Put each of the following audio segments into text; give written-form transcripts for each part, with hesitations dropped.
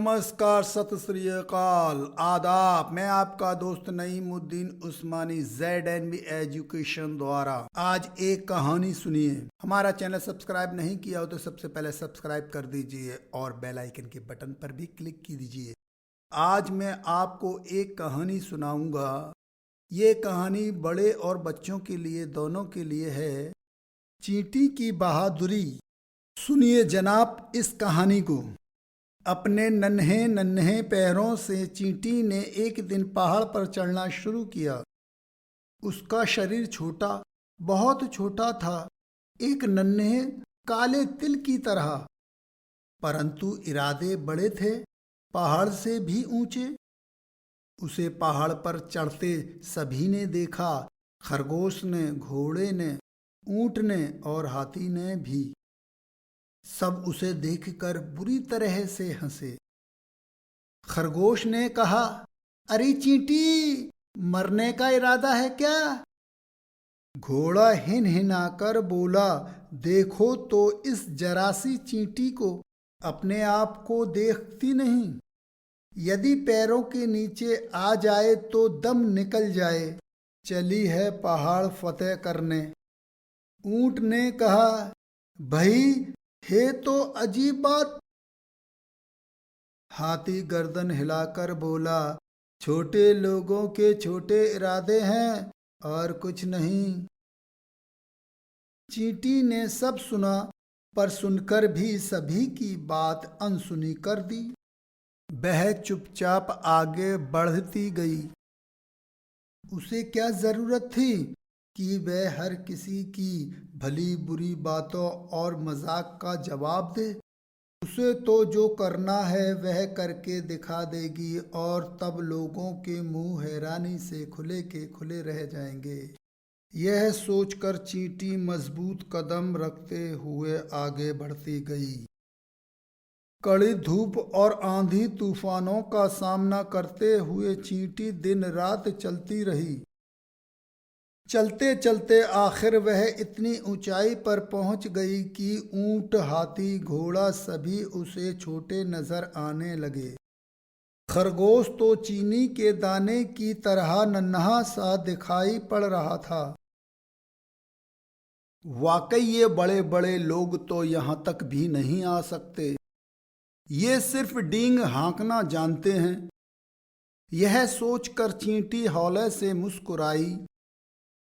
नमस्कार, सत श्री अकाल, आदाब। मैं आपका दोस्त नईमुद्दीन उस्मानी ZNB एजुकेशन द्वारा आज एक कहानी सुनिए। हमारा चैनल सब्सक्राइब नहीं किया हो तो सबसे पहले सब्सक्राइब कर दीजिए और बेल आइकन के बटन पर भी क्लिक की दीजिए। आज मैं आपको एक कहानी सुनाऊंगा। ये कहानी बड़े और बच्चों के लिए, दोनों के लिए है। चींटी की बहादुरी। सुनिए जनाब इस कहानी को। अपने नन्हे नन्हे पैरों से चींटी ने एक दिन पहाड़ पर चढ़ना शुरू किया। उसका शरीर छोटा, बहुत छोटा था, एक नन्हे काले तिल की तरह, परंतु इरादे बड़े थे, पहाड़ से भी ऊंचे। उसे पहाड़ पर चढ़ते सभी ने देखा, खरगोश ने, घोड़े ने, ऊंट ने और हाथी ने भी। सब उसे देखकर बुरी तरह से हंसे। खरगोश ने कहा, अरे चींटी, मरने का इरादा है क्या? घोड़ा हिनहिनाकर बोला, देखो तो इस जरासी चींटी को, अपने आप को देखती नहीं। यदि पैरों के नीचे आ जाए तो दम निकल जाए। चली है पहाड़ फतेह करने। ऊंट ने कहा, भाई है तो अजीब बात। हाथी गर्दन हिलाकर बोला, छोटे लोगों के छोटे इरादे हैं और कुछ नहीं। चींटी ने सब सुना, पर सुनकर भी सभी की बात अनसुनी कर दी। वह चुपचाप आगे बढ़ती गई। उसे क्या जरूरत थी कि वह हर किसी की भली बुरी बातों और मजाक का जवाब दे। उसे तो जो करना है वह करके दिखा देगी और तब लोगों के मुंह हैरानी से खुले के खुले रह जाएंगे। यह सोचकर चींटी मजबूत कदम रखते हुए आगे बढ़ती गई। कड़ी धूप और आंधी तूफानों का सामना करते हुए चींटी दिन रात चलती रही। चलते चलते आखिर वह इतनी ऊंचाई पर पहुंच गई कि ऊंट, हाथी, घोड़ा सभी उसे छोटे नजर आने लगे। खरगोश तो चीनी के दाने की तरह नन्हा सा दिखाई पड़ रहा था। वाकई ये बड़े बड़े लोग तो यहां तक भी नहीं आ सकते। ये सिर्फ डींग हाँकना जानते हैं। यह सोचकर चींटी हौले से मुस्कुराई।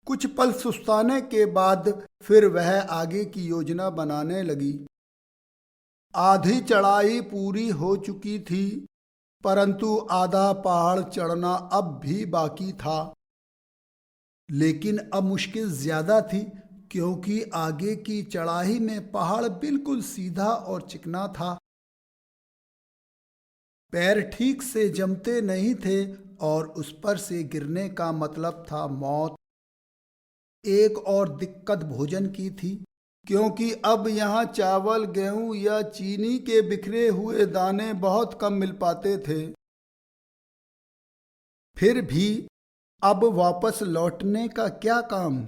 कुछ पल सुस्ताने के बाद फिर वह आगे की योजना बनाने लगी। आधी चढ़ाई पूरी हो चुकी थी, परंतु आधा पहाड़ चढ़ना अब भी बाकी था। लेकिन अब मुश्किल ज्यादा थी, क्योंकि आगे की चढ़ाई में पहाड़ बिल्कुल सीधा और चिकना था। पैर ठीक से जमते नहीं थे और उस पर से गिरने का मतलब था मौत। एक और दिक्कत भोजन की थी, क्योंकि अब यहाँ चावल, गेहूं या चीनी के बिखरे हुए दाने बहुत कम मिल पाते थे। फिर भी अब वापस लौटने का क्या काम?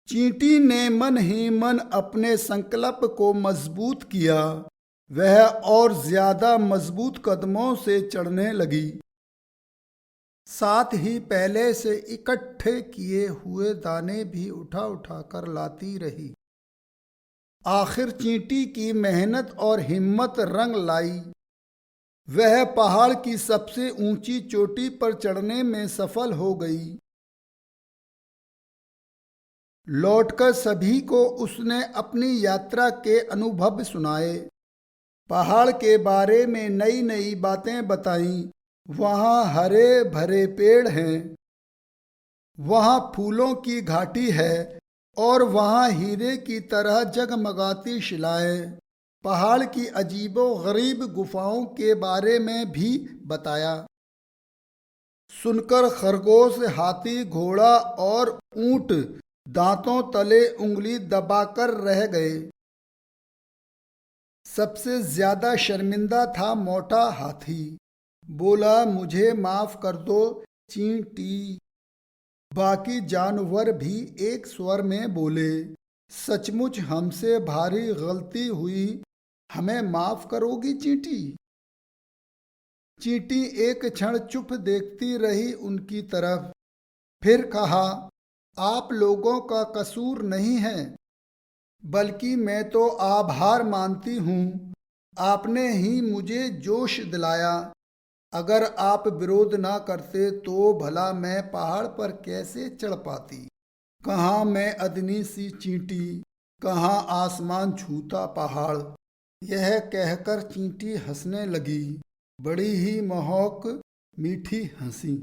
चींटी ने मन ही मन अपने संकल्प को मजबूत किया। वह और ज्यादा मजबूत कदमों से चढ़ने लगी। साथ ही पहले से इकट्ठे किए हुए दाने भी उठा उठा कर लाती रही। आखिर चींटी की मेहनत और हिम्मत रंग लाई। वह पहाड़ की सबसे ऊंची चोटी पर चढ़ने में सफल हो गई। लौटकर सभी को उसने अपनी यात्रा के अनुभव सुनाए। पहाड़ के बारे में नई नई बातें बताईं। वहाँ हरे भरे पेड़ हैं, वहाँ फूलों की घाटी है और वहाँ हीरे की तरह जगमगाती शिलाएं। पहाड़ की अजीबो गरीब गुफाओं के बारे में भी बताया। सुनकर खरगोश, हाथी, घोड़ा और ऊंट दांतों तले उंगली दबाकर रह गए। सबसे ज्यादा शर्मिंदा था मोटा हाथी। बोला, मुझे माफ कर दो चींटी। बाकी जानवर भी एक स्वर में बोले, सचमुच हमसे भारी गलती हुई, हमें माफ करोगी चींटी? चींटी एक क्षण चुप देखती रही उनकी तरफ, फिर कहा, आप लोगों का कसूर नहीं है, बल्कि मैं तो आभार मानती हूँ। आपने ही मुझे जोश दिलाया। अगर आप विरोध ना करते तो भला मैं पहाड़ पर कैसे चढ़ पाती। कहाँ मैं अदनी सी चींटी, कहाँ आसमान छूता पहाड़। यह कहकर चींटी हंसने लगी, बड़ी ही मोहक मीठी हंसी।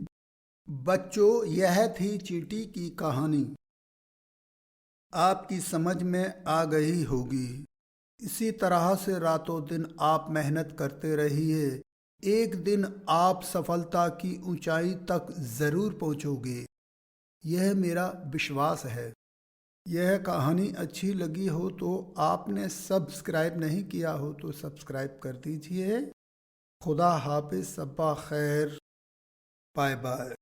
बच्चों, यह थी चींटी की कहानी। आपकी समझ में आ गई होगी। इसी तरह से रातों दिन आप मेहनत करते रहिए। एक दिन आप सफलता की ऊंचाई तक ज़रूर पहुंचोगे, यह मेरा विश्वास है। यह कहानी अच्छी लगी हो तो आपने सब्सक्राइब नहीं किया हो तो सब्सक्राइब कर दीजिए। खुदा हाफिज़, सब्बा खैर, बाय बाय।